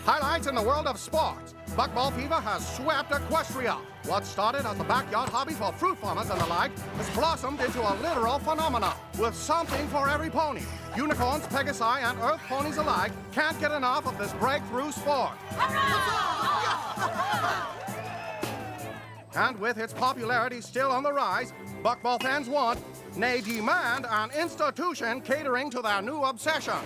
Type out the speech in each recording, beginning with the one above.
Highlights in the world of sports. Buckball fever has swept Equestria. What started as a backyard hobby for fruit farmers and the like has blossomed into a literal phenomenon with something for every pony. Unicorns, Pegasi, and Earth ponies alike can't get enough of this breakthrough sport. And with its popularity still on the rise, Buckball fans want, nay demand, an institution catering to their new obsession.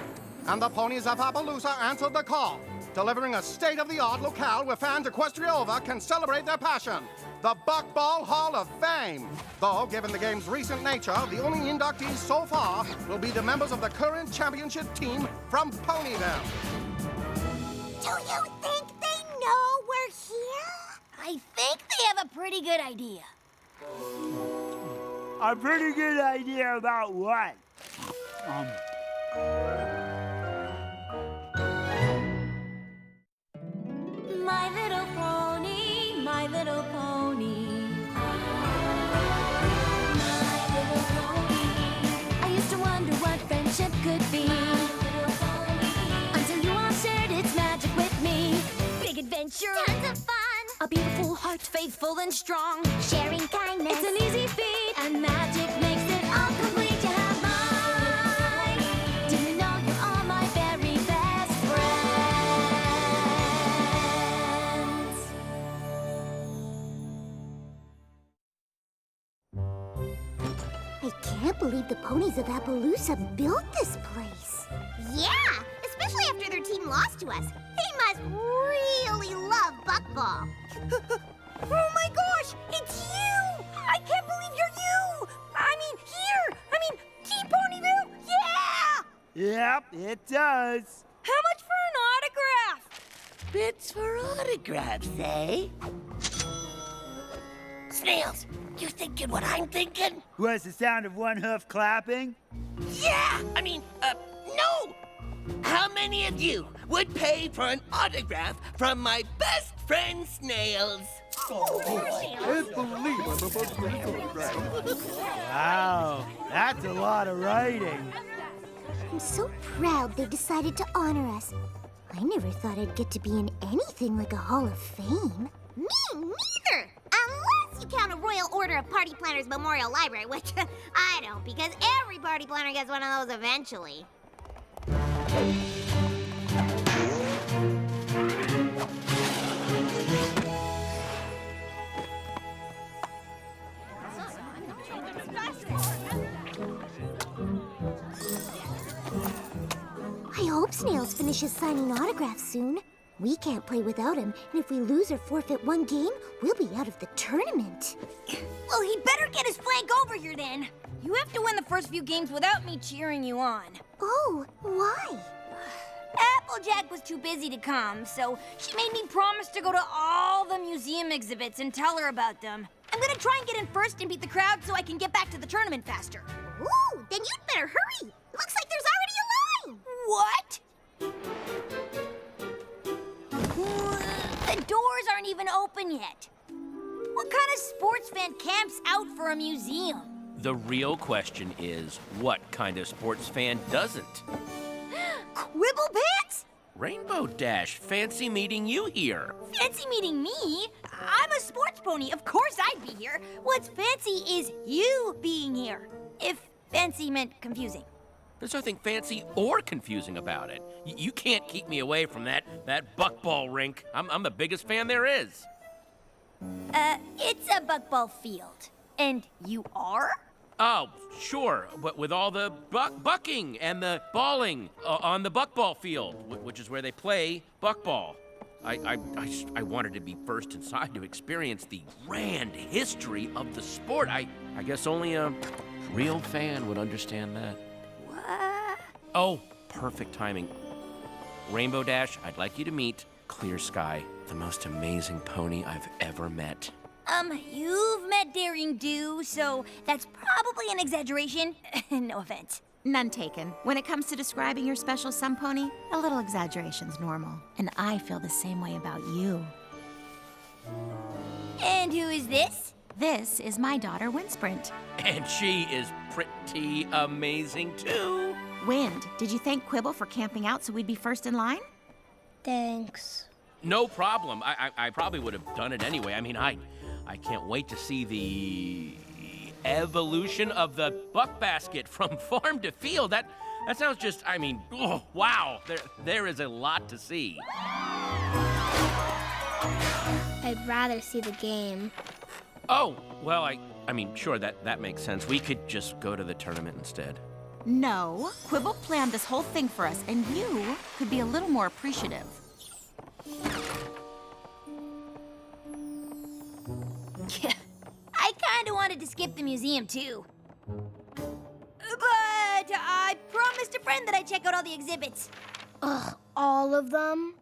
And the ponies of Appaloosa answered the call, delivering a state-of-the-art locale where fans Equestria over can celebrate their passion, the Buckball Hall of Fame. Though, given the game's recent nature, the only inductees so far will be the members of the current championship team from Ponyville. Do you think they know we're here? I think they have a pretty good idea. A pretty good idea about what? My little pony, my little pony. My little pony. I used to wonder what friendship could be. Until you all shared its magic with me. Big adventure. Tons of fun. A beautiful heart, faithful and strong. Sharing kindness. It's an easy feat. And magic makes it all complete. You have mine. Do you know you're all my very best friends? I can't believe the ponies of Appaloosa built this place. Yeah, especially after their team lost to us. They must really love Buckball. Oh my gosh, it's you! I can't believe you're you! I mean, here! I mean, Team Ponyville! Yeah! Yep, it does. How much for an autograph? Bits for autographs, eh? Snails, you thinking what I'm thinking? Was the sound of one hoof clapping? Yeah! No! How many of you would pay for an autograph from my best friend Snails? Wow, that's a lot of writing. I'm so proud they decided to honor us. I never thought I'd get to be in anything like a Hall of Fame. Me neither! Unless you count a Royal Order of Party Planners Memorial Library, which I don't, because every party planner gets one of those eventually. I hope Snails finishes signing autographs soon. We can't play without him, and if we lose or forfeit one game, we'll be out of the tournament. Well, he better get his flank over here then. You have to win the first few games without me cheering you on. Oh, why? Applejack was too busy to come, so she made me promise to go to all the museum exhibits and tell her about them. I'm gonna try and get in first and beat the crowd so I can get back to the tournament faster. Ooh, then you'd better hurry. Looks like there's already a line. What? The doors aren't even open yet. What kind of sports fan camps out for a museum? The real question is, what kind of sports fan doesn't? Quibble pants? Rainbow Dash, fancy meeting you here. Fancy meeting me? I'm a sports pony. Of course I'd be here. What's fancy is you being here. If fancy meant confusing. There's nothing fancy or confusing about it. You can't keep me away from that buckball rink. I'm the biggest fan there is. It's a buckball field. And you are? Oh, sure, but with all the bucking and the balling on the buckball field, which is where they play buckball. I wanted to be first inside to experience the grand history of the sport. I guess only a real fan would understand that. What? Oh, perfect timing. Rainbow Dash, I'd like you to meet Clear Sky, the most amazing pony I've ever met. You've met Daring Do, so that's probably an exaggeration. No offense. None taken. When it comes to describing your special sun pony, a little exaggeration's normal. And I feel the same way about you. And who is this? This is my daughter, Windsprint. And she is pretty amazing, too. Wind, did you thank Quibble for camping out so we'd be first in line? Thanks. No problem. I probably would have done it anyway. I mean, I can't wait to see the evolution of the buck basket from farm to field. That sounds just, I mean, oh, wow. There is a lot to see. I'd rather see the game. Oh, well, I mean, sure, that makes sense. We could just go to the tournament instead. No, Quibble planned this whole thing for us, and you could be a little more appreciative. I kinda wanted to skip the museum, too. But I promised a friend that I'd check out all the exhibits. Ugh, all of them?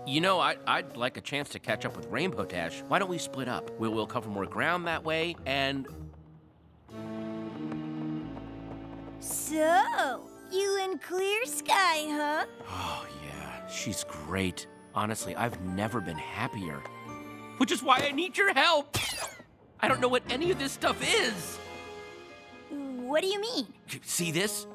You know, I'd like a chance to catch up with Rainbow Dash. Why don't we split up? We'll cover more ground that way, and... So, you and Clear Sky, huh? Oh, yeah, she's great. Honestly, I've never been happier. Which is why I need your help. I don't know what any of this stuff is. What do you mean? See this?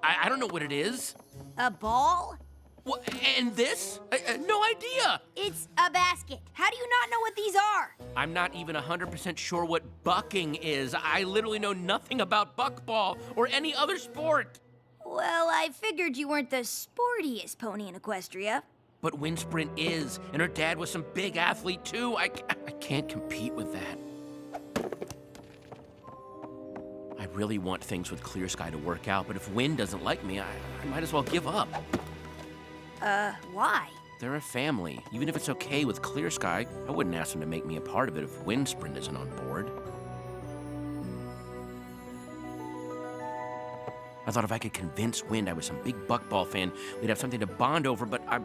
I don't know what it is. A ball? What, and this? No idea. It's a basket. How do you not know what these are? I'm not even 100% sure what bucking is. I literally know nothing about buckball or any other sport. Well, I figured you weren't the sportiest pony in Equestria. But Wind Sprint is, and her dad was some big athlete too. I can't compete with that. I really want things with Clear Sky to work out, but if Wind doesn't like me, I might as well give up. Why? They're a family. Even if it's okay with Clear Sky, I wouldn't ask them to make me a part of it if Wind Sprint isn't on board. I thought if I could convince Wind I was some big buckball fan, we'd have something to bond over, but I'm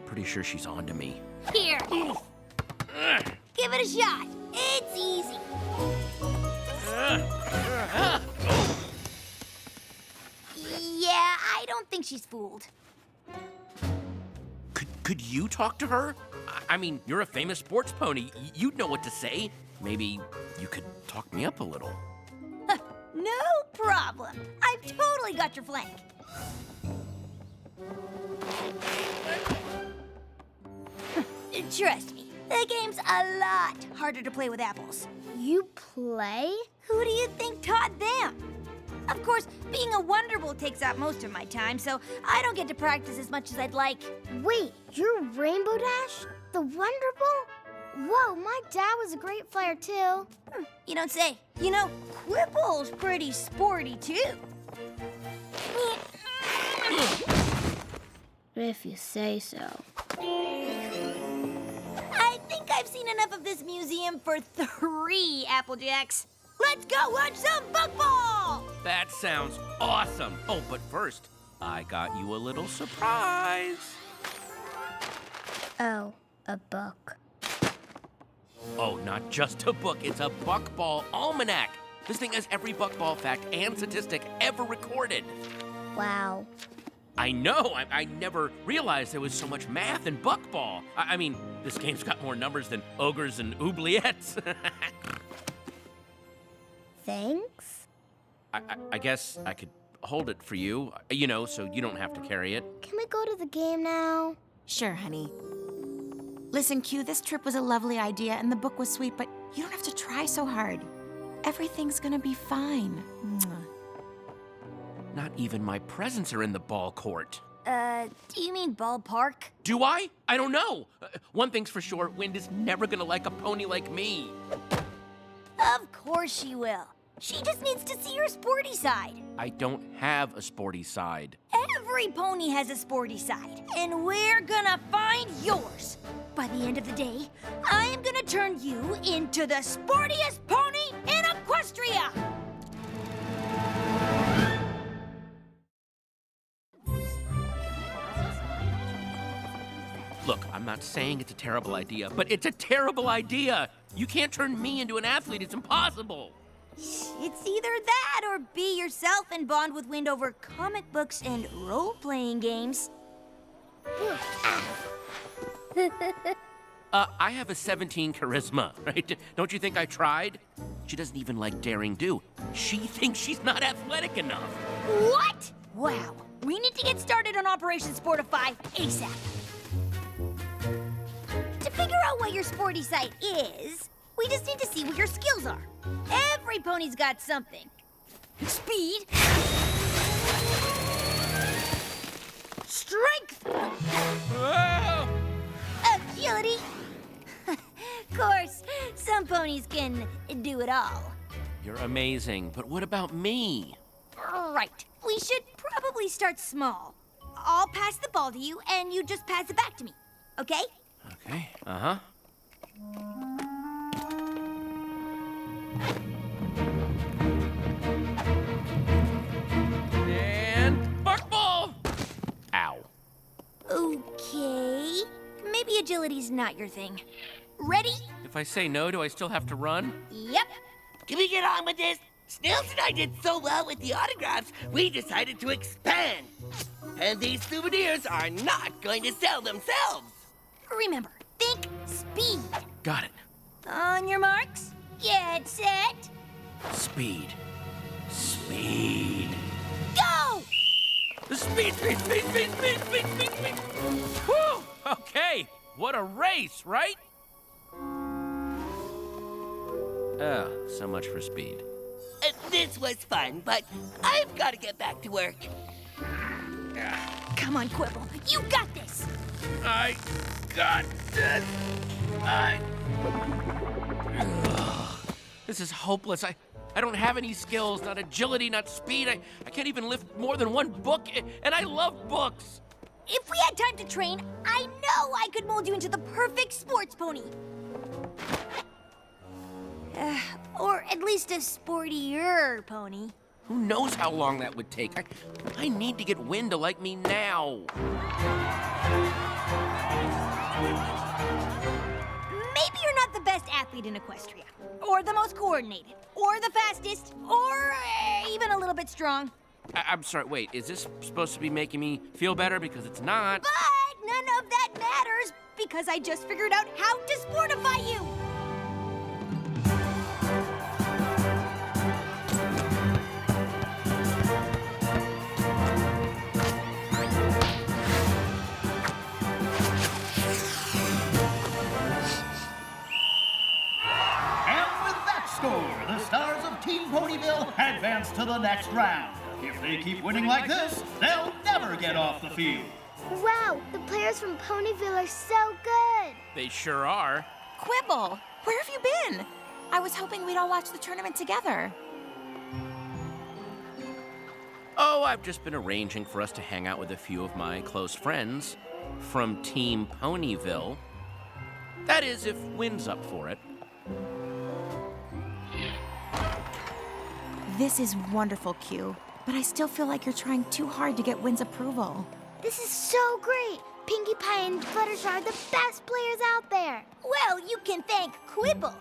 pretty sure she's on to me. Here. Give it a shot. It's easy. Yeah, I don't think she's fooled. Could you talk to her? I mean, you're a famous sports pony. You'd know what to say. Maybe you could talk me up a little. No problem. I've totally got your flank. Trust me, the game's a lot harder to play with apples. You play? Who do you think taught them? Of course, being a Wonderbolt takes up most of my time, so I don't get to practice as much as I'd like. Wait, you're Rainbow Dash? The Wonderbolt? Whoa, my dad was a great flyer too. You don't say. You know, Quibble's pretty sporty too. If you say so. I think I've seen enough of this museum for 3 Applejacks. Let's go watch some buckball! That sounds awesome. Oh, but first, I got you a little surprise. Oh, a book. Oh, not just a book, it's a buckball almanac. This thing has every buckball fact and statistic ever recorded. Wow. I know, I never realized there was so much math in buckball. I mean, this game's got more numbers than ogres and oubliettes. Thanks. I guess I could hold it for you, you know, so you don't have to carry it. Can we go to the game now? Sure, honey. Listen, Q, this trip was a lovely idea and the book was sweet, but you don't have to try so hard. Everything's gonna be fine. Mwah. Not even my presents are in the ball court. Do you mean ballpark? Do I? I don't know. One thing's for sure, Wind is never gonna like a pony like me. Of course she will. She just needs to see her sporty side. I don't have a sporty side. Every pony has a sporty side, and we're gonna find yours. By the end of the day, I am gonna turn you into the sportiest pony in Equestria! Look, I'm not saying it's a terrible idea, but it's a terrible idea. You can't turn me into an athlete. It's impossible. It's either that or be yourself and bond with Wind over comic books and role-playing games. I have a 17 charisma, right? Don't you think I tried? She doesn't even like daring do. She thinks she's not athletic enough. What? Wow, We need to get started on Operation Sportify ASAP. To figure out what your sporty side is, we just need to see what your skills are. Every pony's got something. Speed. Strength. Whoa! Agility. Of course, some ponies can do it all. You're amazing, but what about me? Right. We should probably start small. I'll pass the ball to you, and you just pass it back to me. Okay? Okay, uh-huh. And buckball! Ow. Okay. Maybe agility's not your thing. Ready? If I say no, do I still have to run? Yep. Can we get on with this? Snails and I did so well with the autographs, we decided to expand. And these souvenirs are not going to sell themselves. Remember, think speed. Got it. On your marks, get set, Speed. Speed. go! Speed, speed, speed, speed, speed, speed, speed, speed. Whew! Okay, what a race, right? Oh, so much for speed. This was fun, but I've got to get back to work. Come on, Quibble. You got this. I got this. This is hopeless. I don't have any skills, not agility, not speed. I can't even lift more than one book, and I love books. If we had time to train, I know I could mold you into the perfect sports pony. Or at least a sportier pony. Who knows how long that would take? I need to get Win to like me now. Maybe you're not the best athlete in Equestria, or the most coordinated, or the fastest, or even a little bit strong. I'm sorry, wait, is this supposed to be making me feel better? Because it's not. But none of that matters, because I just figured out how to sportify you. The stars of Team Ponyville advance to the next round. If they keep winning like this, they'll never get off the field. Wow, the players from Ponyville are so good. They sure are. Quibble, where have you been? I was hoping we'd all watch the tournament together. Oh, I've just been arranging for us to hang out with a few of my close friends from Team Ponyville. That is, if Win's up for it. This is wonderful, Q, but I still feel like you're trying too hard to get Win's approval. This is so great. Pinkie Pie and Fluttershy are the best players out there. Well, you can thank Quibble.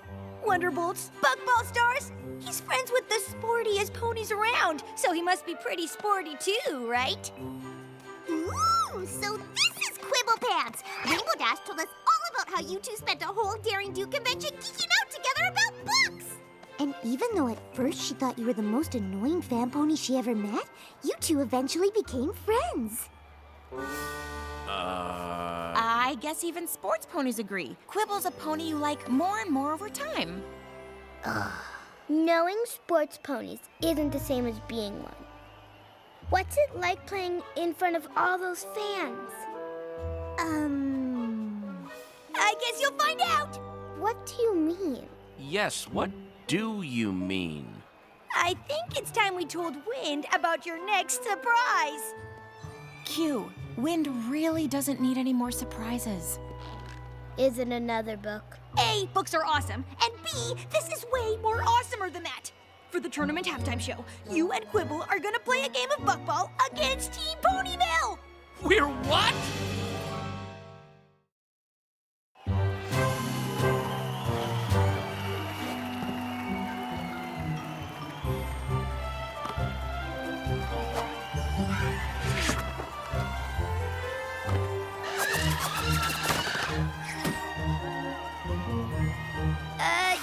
Wonderbolts, Buckball Stars. He's friends with the sportiest ponies around, so he must be pretty sporty too, right? Ooh, so this is Quibble Pants. Rainbow Dash told us all about how you two spent a whole Daring Do convention geeking out together about books. And even though at first she thought you were the most annoying fan pony she ever met, you two eventually became friends. I guess even sports ponies agree. Quibble's a pony you like more and more over time. Knowing sports ponies isn't the same as being one. What's it like playing in front of all those fans? I guess you'll find out. What do you mean? Yes, what do you mean? I think it's time we told Wind about your next surprise. Q, Wind really doesn't need any more surprises. Is it another book? A, books are awesome, and B, this is way more awesomer than that. For the tournament halftime show, you and Quibble are gonna play a game of buckball against Team Ponyville. We're what?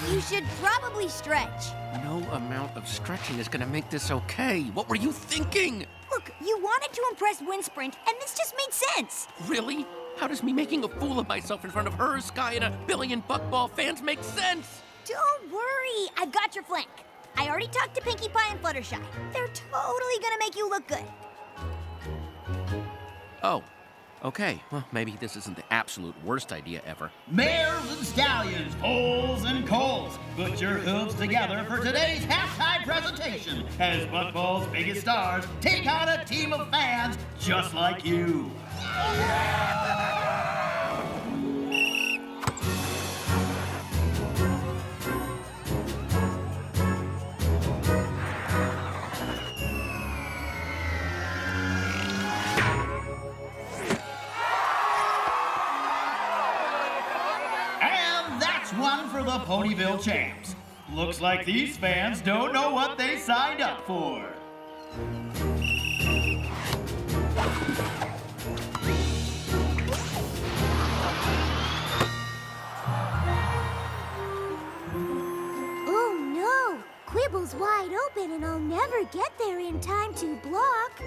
You should probably stretch. No amount of stretching is gonna make this okay. What were you thinking? Look, You wanted to impress Windsprint, and this just made sense. Really? How does me making a fool of myself in front of her, Sky, and a billion Buckball fans make sense? Don't worry, I've got your flank. I already talked to Pinkie Pie and Fluttershy. They're totally gonna make you look good. Oh, okay. Well, maybe this isn't the absolute worst idea ever. Mares and stallions, foals and coals, put your hooves together for today's halftime presentation as Buckball's biggest stars take on a team of fans just like you. One for the Ponyville champs. Looks like these fans don't know what they signed up for. Oh no! Quibble's wide open and I'll never get there in time to block.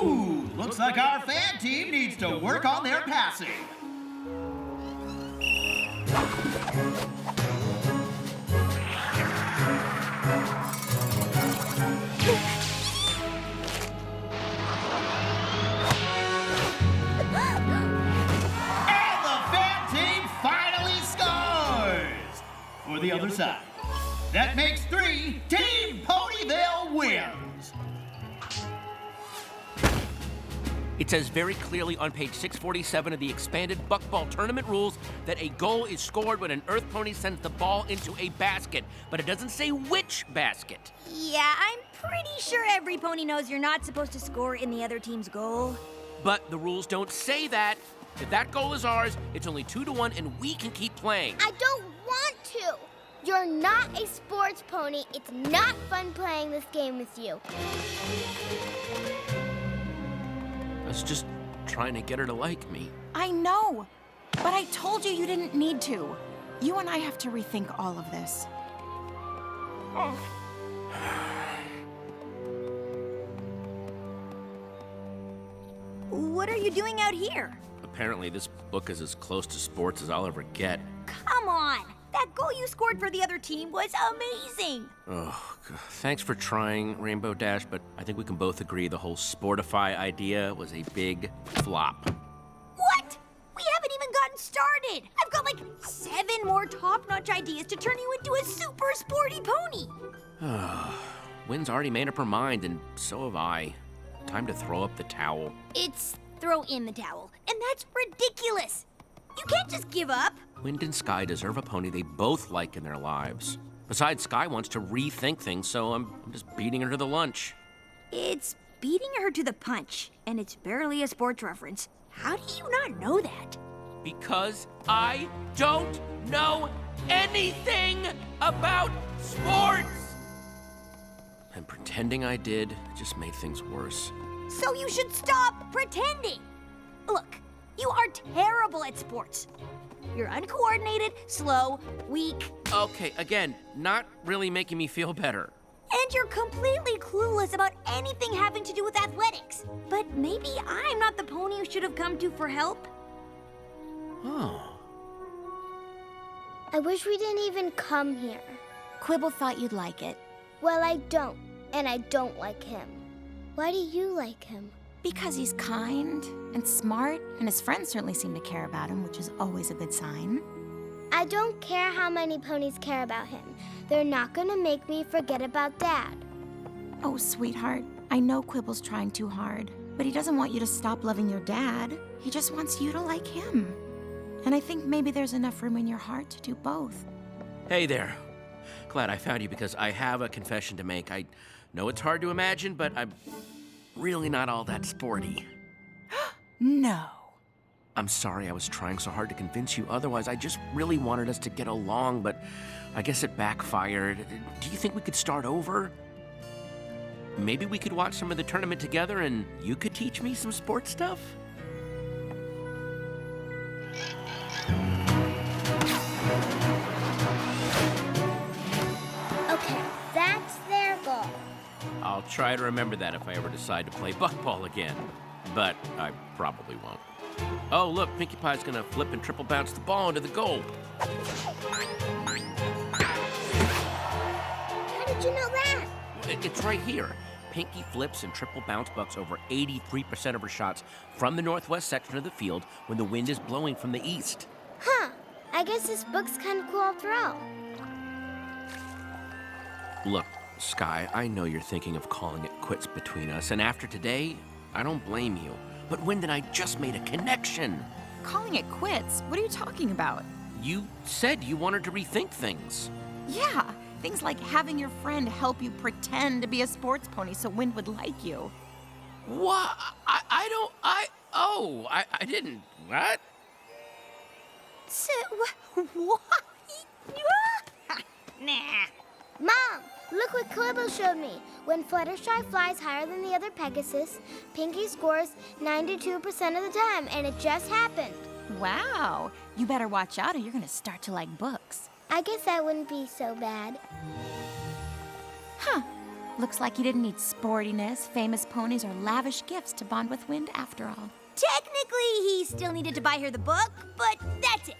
Ooh, looks like our fan team needs to work on their passing. And the fan team finally scores! For the other side. That makes 3. Team Ponyville wins! It says very clearly on page 647 of the expanded Buckball tournament rules that a goal is scored when an Earth Pony sends the ball into a basket, but it doesn't say which basket. Yeah, I'm pretty sure every pony knows you're not supposed to score in the other team's goal. But the rules don't say that. If that goal is ours, it's only 2-1 and we can keep playing. I don't want to. You're not a sports pony. It's not fun playing this game with you. I was just trying to get her to like me. I know, but I told you didn't need to. You and I have to rethink all of this. What are you doing out here? Apparently this book is as close to sports as I'll ever get. Come on! That goal you scored for the other team was amazing! Oh, God. Thanks for trying, Rainbow Dash, but I think we can both agree the whole Sportify idea was a big flop. What? We haven't even gotten started! I've got like 7 more top-notch ideas to turn you into a super sporty pony! Wynn's already made up her mind, and so have I. Time to throw up the towel. It's throw in the towel, and that's ridiculous! You can't just give up! Wind and Sky deserve a pony they both like in their lives. Besides, Sky wants to rethink things, so I'm just beating her to the lunch. It's beating her to the punch, and it's barely a sports reference. How do you not know that? Because I don't know anything about sports! And pretending I did just made things worse. So you should stop pretending! Look, you are terrible at sports. You're uncoordinated, slow, weak, Okay, again, not really making me feel better. and you're completely clueless about anything having to do with athletics. But maybe I'm not the pony you should have come to for help. Oh. I wish we didn't even come here. Quibble thought you'd like it. Well, I don't, and I don't like him. Why do you like him? Because he's kind and smart, and his friends certainly seem to care about him, which is always a good sign. I don't care how many ponies care about him. They're not gonna make me forget about Dad. Oh, sweetheart, I know Quibble's trying too hard, but he doesn't want you to stop loving your dad. He just wants you to like him. And I think maybe there's enough room in your heart to do both. Hey there. Glad I found you because I have a confession to make. I know it's hard to imagine, but I'm really not all that sporty. No. I'm sorry I was trying so hard to convince you otherwise. I just really wanted us to get along, but I guess it backfired. Do you think we could start over? Maybe we could watch some of the tournament together and you could teach me some sports stuff? I'll try to remember that if I ever decide to play buckball again. But I probably won't. Oh, look, Pinkie Pie's gonna flip and triple bounce the ball into the goal. How did you know that? It's right here. Pinkie flips and triple bounce bucks over 83% of her shots from the northwest section of the field when the wind is blowing from the east. Huh. I guess this book's kind of cool after all. Look, Sky, I know you're thinking of calling it quits between us, and after today, I don't blame you. But Wind and I just made a connection. Calling it quits? What are you talking about? You said you wanted to rethink things. Yeah, things like having your friend help you pretend to be a sports pony so Wind would like you. What? I didn't. What? So, what? Nah. Mom, look what Quibble showed me. When Fluttershy flies higher than the other Pegasus, Pinkie scores 92% of the time, and it just happened. Wow, you better watch out or you're gonna start to like books. I guess that wouldn't be so bad. Huh, looks like you didn't need sportiness, famous ponies, or lavish gifts to bond with Wind after all. Technically, he still needed to buy her the book, but that's it.